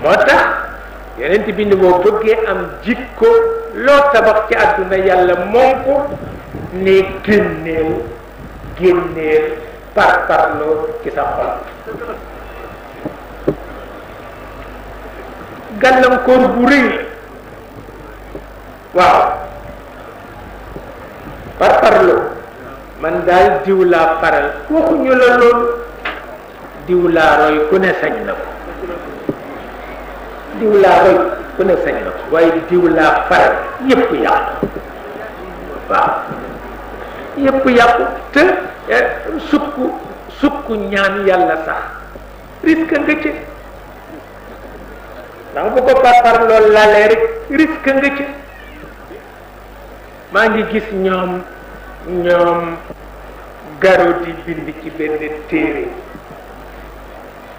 moo tax yonent bi ni boo bëggee am jikko loo tabax ci àdduna yàlla moom ko ne génneel parparloo ci sa xol. gàllankoor bu rëy waaw parparloo man daal diw laa faral waxuñu la loolu, diw laa roy ku ne sañ na ko, diw laa roy ku ne sañ na ko, waaye diw laa faral yépp yàqu. waaw yépp yàqu te sukk ñaan yàlla sax risque nga ci, ndax bu ko parpar loolu lalee rek risque nga ci. maa ngi gis ñoom garo di bind ci benn téere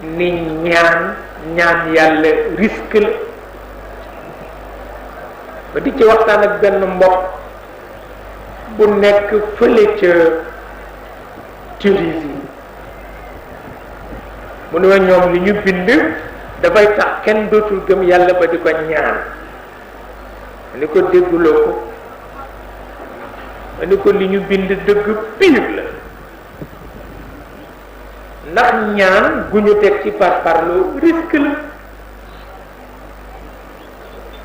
ni ñaan yàlla risque la. ba di ci waxtaan ak benn mbokk bu nekk fële ca Tunisie mu ne ma ñoom li ñu bind dafay tax kenn dootul gëm yàlla ba di ko ñaan. ma ni ko dégguloo ko, ma ni ko li ñu bind dëgg pire la, ndax ñaan gu ñu teg ci parparloo risque la.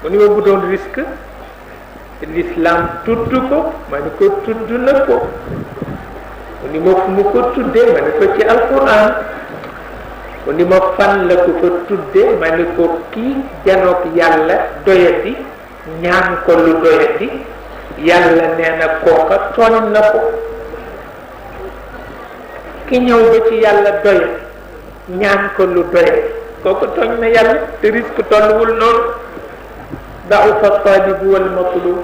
mu ni ma bu doon risque l'islam tudd ko, ma ni ko tudd na ko. mu ni ma fu mu ko tuddee, ma ni ko ci alquran. mu ni ma fan la ko fa tuddee, ma ni ko kii janoog yàlla doyati ñaan ko lu doyati yàlla nee na kooka tooñ na ko. ki ñëw ba ci yàlla doyati ñaan ko lu doyati kooka tooñ na yàlla, te risque tolluwul noonu. da'ufa talibu wal matlub,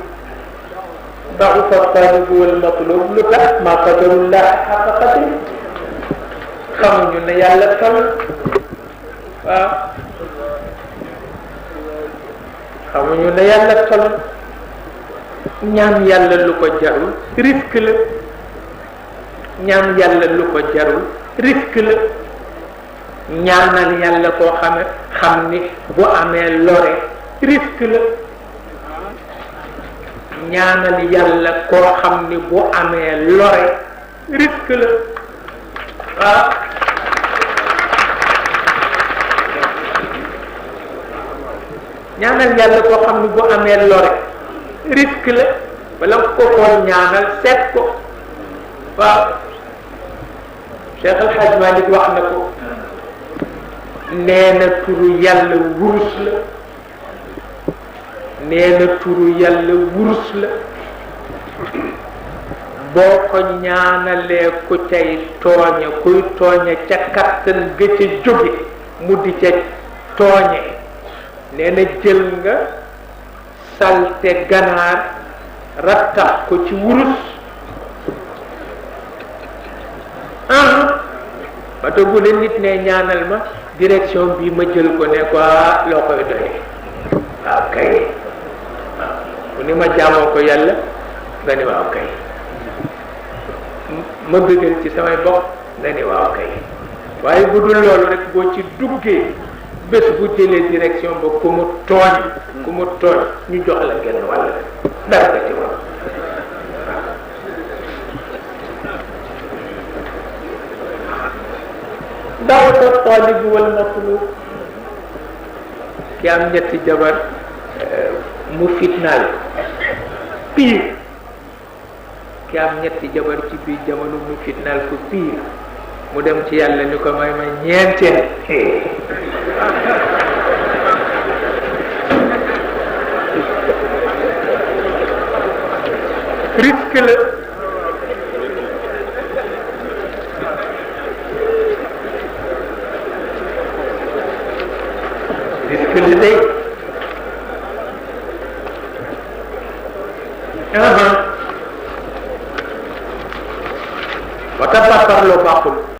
da'ufa talibu wal matlub. lu tax ma qadarullah haqqa qadri, xamuñu ne yàlla toll. waaw xamuñu ne yàlla toll. ñaan yàlla lu ko jarul risque la, ñaan yàlla lu ko jarul risque la. ñaanal yàlla koo xam ni bu amee lore risque la. ñaanal yàlla koo xam ni bu amee lore risque la. waaw ñaanal yàlla koo xam ni bu amee lore risque la. bala nga ko koo ñaanal seet ko. waaw Cheikh El Hadj Malick wax na ko, nee na turu yàlla wurus la, nee na turu yàlla wurus la. boo ko ñaanalee ku cay tooñe, kuy tooñe ca kattan ga ca jóge mu di ca tooñe, nee na jël nga salte ganaar rattax ko ci wurus. ba te bu la nit ne ñaanal ma direction bi ma jël ko ne ko loo koy doyee. waaw kay waaw bu ni ma jaamoo ko yàlla nga ni waaw kay, ma bëggal ci samay bopp nga ni waaw kay. waaye bu dul loolu rek boo ci duggee bés bu jëlee direction ba ku mu tooñ ñu jox la genn wàll dara nga ci wax. da'ufa talibu wal matlub. ki am ñetti jabar mu fitnaal pire, ki am ñetti jabar ci biir jamono mu fitnaal ko pire, mu dem ci yàlla ni ko may ma ñeenteel. risque la. risque la day. moo tax parparloo baaxul.